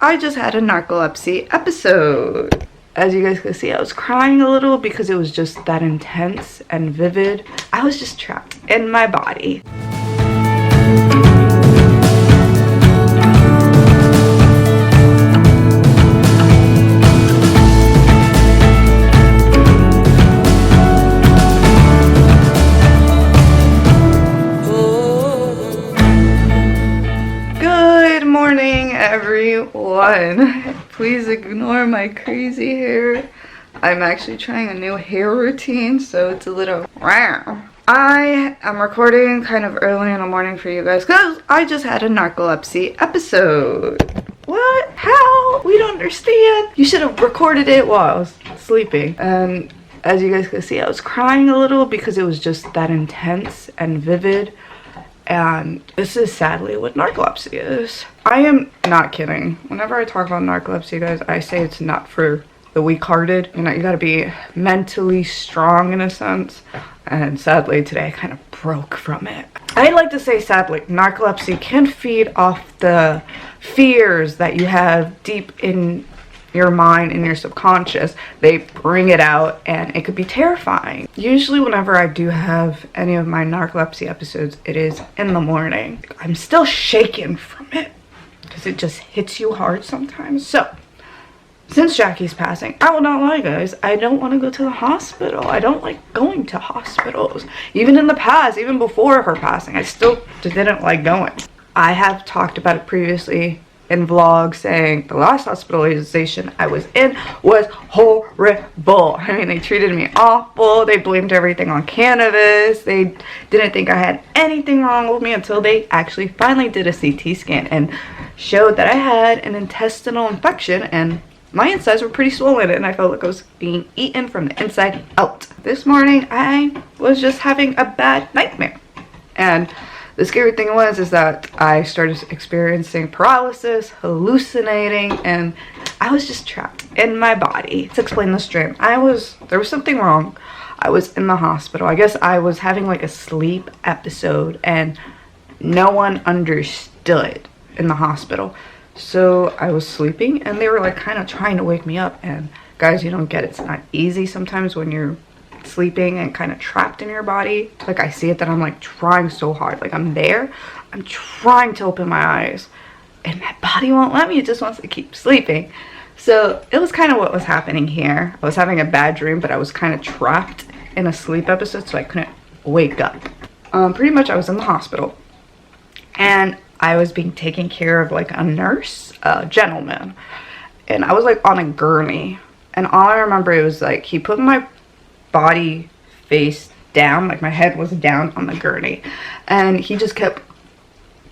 I just had a narcolepsy episode. As you guys can see, I was crying a little because it was just that intense and vivid. I was just trapped in my body. Good morning, everyone. Please ignore my crazy hair. I'm actually trying a new hair routine, so it's a little wow. I am recording kind of early in the morning for you guys because I just had a narcolepsy episode. What? How? We don't understand. You should have recorded it while I was sleeping. And as you guys can see, I was crying a little because it was just that intense and vivid. And this is sadly what narcolepsy is. I am not kidding. Whenever I talk about narcolepsy, guys, I say it's not for the weak-hearted. You know, you gotta be mentally strong in a sense. And sadly, today I kind of broke from it. I like to say sadly, narcolepsy can feed off the fears that you have deep in your mind and your subconscious. They bring it out and it could be terrifying. Usually whenever I do have any of my narcolepsy episodes, it is in the morning. I'm still shaken from it because it just hits you hard sometimes. So since Jackie's passing, I will not lie, guys, I don't want to go to the hospital. I don't like going to hospitals. Even in the past, even before her passing, I still didn't like going. I have talked about it previously in vlogs, saying the last hospitalization I was in was horrible. I mean, they treated me awful. They blamed everything on cannabis. They didn't think I had anything wrong with me until they actually finally did a CT scan and showed that I had an intestinal infection and my insides were pretty swollen and I felt like I was being eaten from the inside out. This morning I was just having a bad nightmare, and the scary thing is that I started experiencing paralysis, hallucinating, and I was just trapped in my body. To explain this dream, there was something wrong. I was in the hospital. I guess I was having like a sleep episode and no one understood in the hospital. So I was sleeping and they were like kind of trying to wake me up, and guys, you don't get it. It's not easy sometimes when you're sleeping and kind of trapped in your body. Like, I see it that I'm like trying so hard, like I'm trying to open my eyes and my body won't let me. It just wants to keep sleeping. So it was kind of what was happening here. I was having a bad dream, but I was kind of trapped in a sleep episode, so I couldn't wake up. Pretty much I was in the hospital and I was being taken care of like a nurse, a gentleman, and I was like on a gurney, and all I remember, it was like he put my body face down, like my head was down on the gurney, and he just kept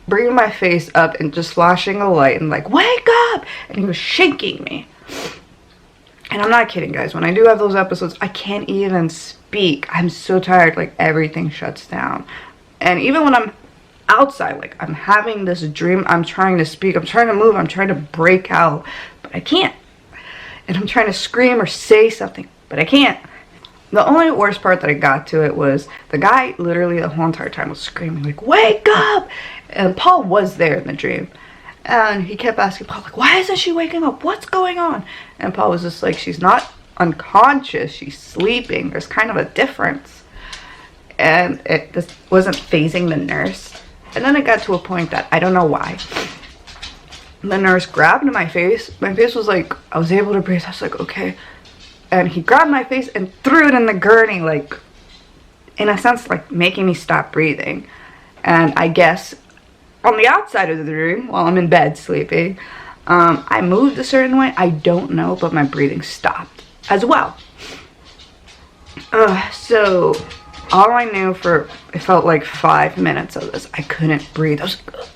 bringing my face up and just flashing a light and like, wake up, and he was shaking me. And I'm not kidding, guys, when I do have those episodes, I can't even speak. I'm so tired, like everything shuts down. And even when I'm outside, like I'm having this dream, I'm trying to speak, I'm trying to move, I'm trying to break out, but I can't. And I'm trying to scream or say something, but I can't. The only worst part that I got to it was the guy literally the whole entire time was screaming like, wake up! And Paul was there in the dream. And he kept asking Paul, like, why isn't she waking up? What's going on? And Paul was just like, she's not unconscious, she's sleeping. There's kind of a difference. And it just wasn't phasing the nurse. And then it got to a point that I don't know why. The nurse grabbed my face. My face was like, I was able to breathe. I was like, okay. And he grabbed my face and threw it in the gurney, like, in a sense, like making me stop breathing. And I guess on the outside of the room, while I'm in bed sleeping, I moved a certain way. I don't know, but my breathing stopped as well. So all I knew for, it felt like 5 minutes of this, I couldn't breathe. I was like,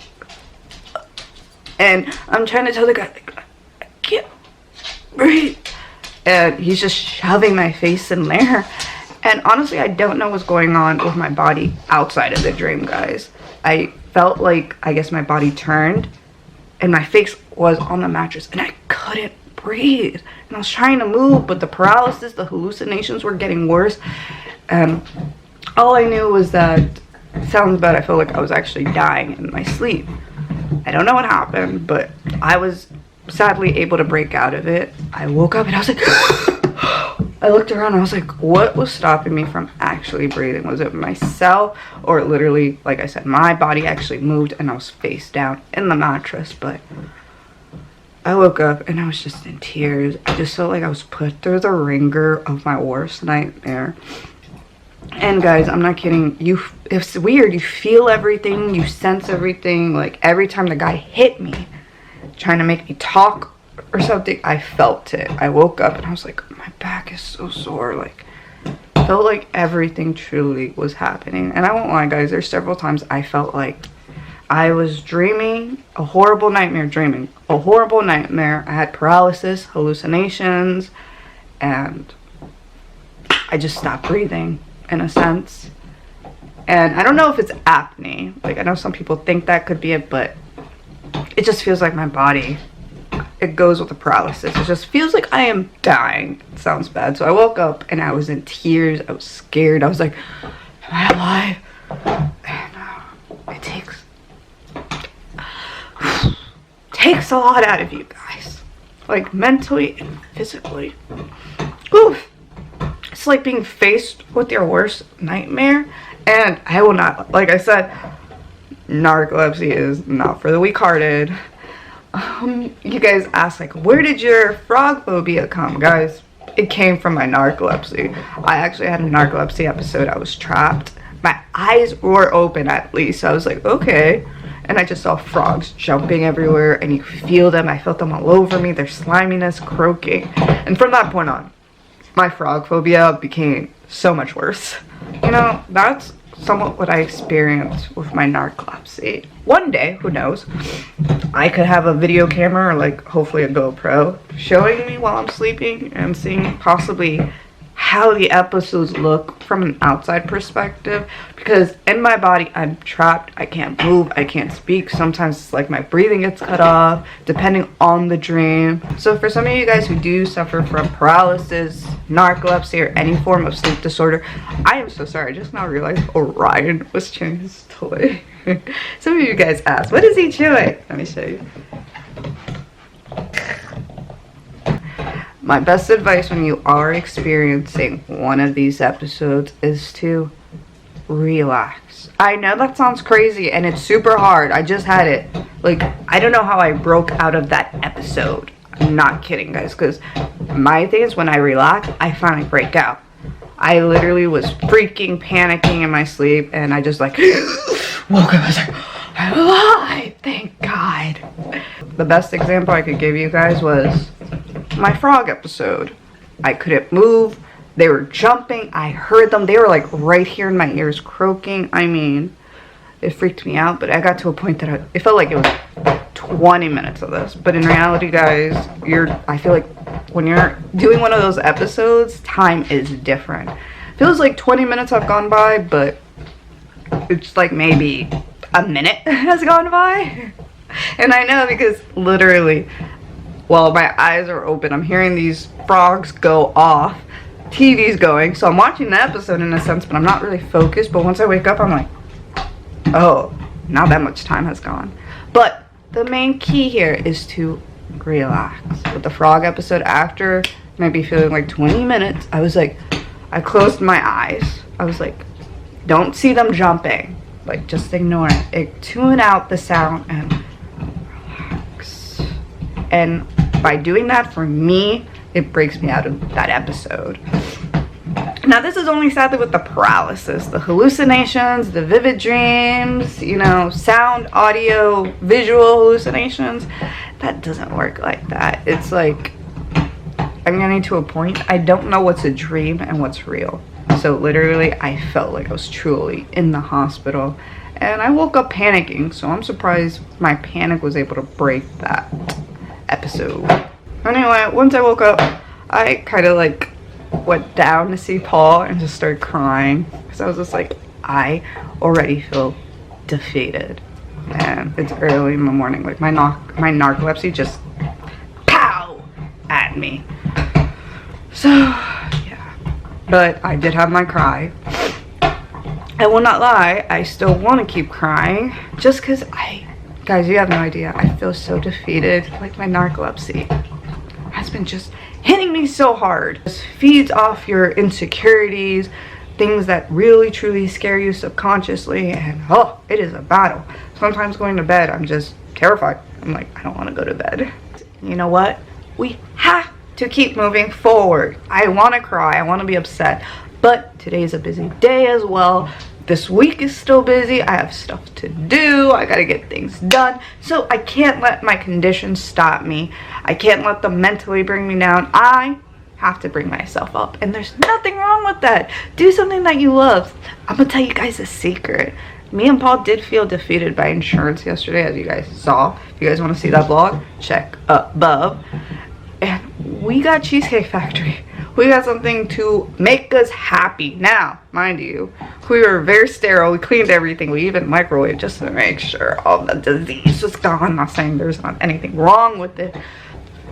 and I'm trying to tell the guy, like, I can't breathe. And he's just shoving my face in there. And honestly, I don't know what's going on with my body outside of the dream, guys. I felt like, I guess my body turned and my face was on the mattress and I couldn't breathe. And I was trying to move, but the paralysis, the hallucinations were getting worse. And all I knew was that, it sounds bad, I felt like I was actually dying in my sleep. I don't know what happened, but I was sadly able to break out of it. I woke up and I was like, I looked around and I was like, what was stopping me from actually breathing? Was it myself, or literally, like I said, my body actually moved and I was face down in the mattress? But I woke up and I was just in tears. I just felt like I was put through the ringer of my worst nightmare. And guys, I'm not kidding. It's weird. You feel everything. You sense everything. Like every time the guy hit me, trying to make me talk or something, I felt it. I woke up and I was like, my back is so sore. Like, felt like everything truly was happening. And I won't lie, guys. There's several times I felt like I was dreaming a horrible nightmare, I had paralysis, hallucinations, and I just stopped breathing in a sense. And I don't know if it's apnea. Like, I know some people think that could be it, but it just feels like my body, it goes with the paralysis. It just feels like I am dying. It sounds bad. So I woke up and I was in tears. I was scared. I was like, am I alive? And it takes a lot out of you guys, like mentally and physically. Oof. It's like being faced with your worst nightmare. And I will not, like I said, narcolepsy is not for the weak-hearted. You guys ask, like, where did your frog phobia come? Guys, it came from my narcolepsy. I actually had a narcolepsy episode. I was trapped. My eyes were open, at least. I was like, okay. And I just saw frogs jumping everywhere, and you feel them. I felt them all over me, their sliminess, croaking. And from that point on, my frog phobia became so much worse. You know, that's somewhat what I experienced with my narcolepsy. One day, who knows, I could have a video camera, or like hopefully a GoPro, showing me while I'm sleeping and seeing possibly how the episodes look from an outside perspective, because in my body I'm trapped. I can't move, I can't speak. Sometimes it's like my breathing gets cut off depending on the dream. So for some of you guys who do suffer from paralysis, narcolepsy, or any form of sleep disorder, I am so sorry. I just now realized Orion was chewing his toy. Some of you guys asked, what is he chewing? Let me show you. My best advice when you are experiencing one of these episodes is to relax. I know that sounds crazy and it's super hard. I just had it. Like, I don't know how I broke out of that episode. I'm not kidding, guys, because my thing is when I relax, I finally break out. I literally was freaking panicking in my sleep, and I just like woke up. I was like, I'm alive, thank God. The best example I could give you guys was my frog episode. I couldn't move. They were jumping. I heard them. They were like right here in my ears, croaking. I mean, it freaked me out, but I got to a point that it felt like it was 20 minutes of this. But in reality, guys, I feel like when you're doing one of those episodes, time is different. Feels like 20 minutes have gone by, but it's like maybe a minute has gone by. And I know, because literally, while my eyes are open, I'm hearing these frogs go off. TV's going, so I'm watching the episode in a sense, but I'm not really focused. But once I wake up, I'm like, oh, now that much time has gone. But the main key here is to relax. With the frog episode, after maybe feeling like 20 minutes, I was like, I closed my eyes. I was like, don't see them jumping. Like, just ignore it. Tune out the sound and relax. And by doing that, for me, it breaks me out of that episode. Now, this is only sadly with the paralysis, the hallucinations, the vivid dreams, you know, sound, audio, visual hallucinations. That doesn't work like that. It's like, I'm getting to a point, I don't know what's a dream and what's real. So literally, I felt like I was truly in the hospital. And I woke up panicking, so I'm surprised my panic was able to break that episode. Anyway, once I woke up, I kind of like went down to see Paul and just started crying, because I was just like, I already feel defeated. And it's early in the morning, like my narcolepsy just pow at me. So yeah, but I did have my cry. I will not lie, I still want to keep crying, just because Guys, you have no idea. I feel so defeated. Like my narcolepsy has been just hitting me so hard. This feeds off your insecurities, things that really truly scare you subconsciously, and oh, it is a battle. Sometimes going to bed, I'm just terrified. I'm like, I don't want to go to bed. You know what? We have to keep moving forward. I want to cry, I want to be upset, but today's a busy day as well. This week is still busy. I have stuff to do. I gotta get things done. So I can't let my conditions stop me. I can't let them mentally bring me down. I have to bring myself up. And there's nothing wrong with that. Do something that you love. I'm gonna tell you guys a secret. Me and Paul did feel defeated by insurance yesterday, as you guys saw. If you guys want to see that vlog, check above. And we got Cheesecake Factory. We got something to make us happy. Now, mind you, we were very sterile. We cleaned everything. We even microwaved just to make sure all the disease was gone. I'm not saying there's not anything wrong with it.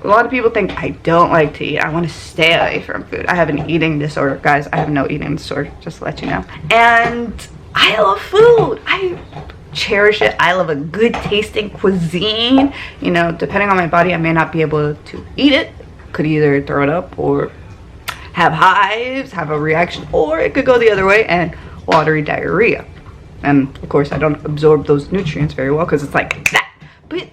A lot of people think I don't like to eat. I want to stay away from food. I have an eating disorder. Guys, I have no eating disorder, just to let you know. And I love food. I cherish it. I love a good tasting cuisine. You know, depending on my body, I may not be able to eat it. Could either throw it up or have hives, have a reaction, or it could go the other way and watery diarrhea. And of course, I don't absorb those nutrients very well because it's like that. But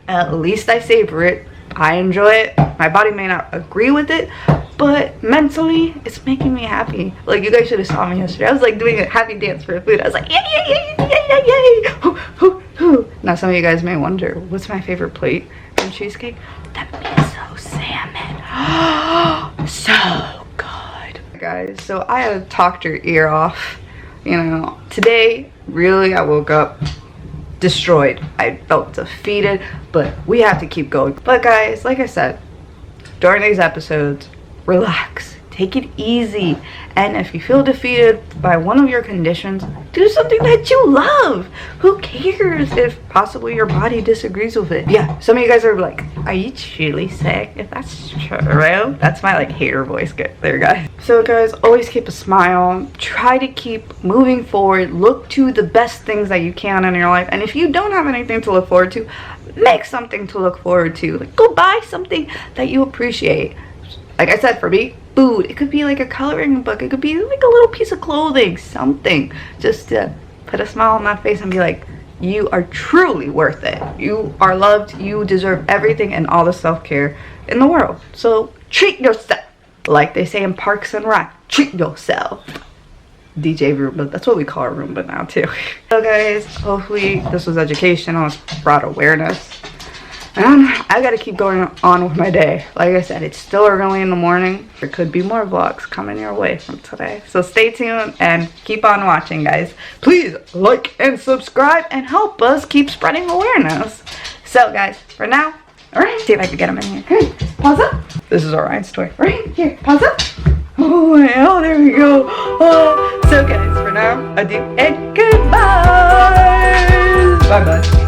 at least I savor it. I enjoy it. My body may not agree with it, but mentally, it's making me happy. Like, you guys should have saw me yesterday. I was like doing a happy dance for food. I was like, yay, yay, yay, yay, yay, yay. Hoo, hoo, hoo. Now, some of you guys may wonder, what's my favorite plate from cheesecake? That miso salmon. So good. Guys, so I have talked your ear off. You know, today, really, I woke up destroyed. I felt defeated, but we have to keep going. But guys, like I said, during these episodes, relax, take it easy, and if you feel defeated by one of your conditions, do something that you love. Who cares if possibly your body disagrees with it? Yeah, some of you guys are like, are you truly sick? If that's true, that's my like hater voice there, guys. So guys, always keep a smile, try to keep moving forward, look to the best things that you can in your life, and if you don't have anything to look forward to, make something to look forward to. Like, go buy something that you appreciate. Like I said, for me, food. It could be like a coloring book. It could be like a little piece of clothing, something. Just to put a smile on my face and be like, you are truly worth it. You are loved. You deserve everything and all the self-care in the world. So treat yourself. Like they say in Parks and Rec, treat yourself. DJ Roomba. That's what we call our Roomba now too. So guys, hopefully this was educational. It's brought awareness. And I gotta keep going on with my day. Like I said, it's still early in the morning. There could be more vlogs coming your way from today. So stay tuned and keep on watching, guys. Please like and subscribe and help us keep spreading awareness. So guys, for now, alright, see if I can get them in here. Hey, pause up. This is Orion's toy. Right here, pause up. Oh, well, there we go. So guys, for now, adieu and goodbye. Bye-bye.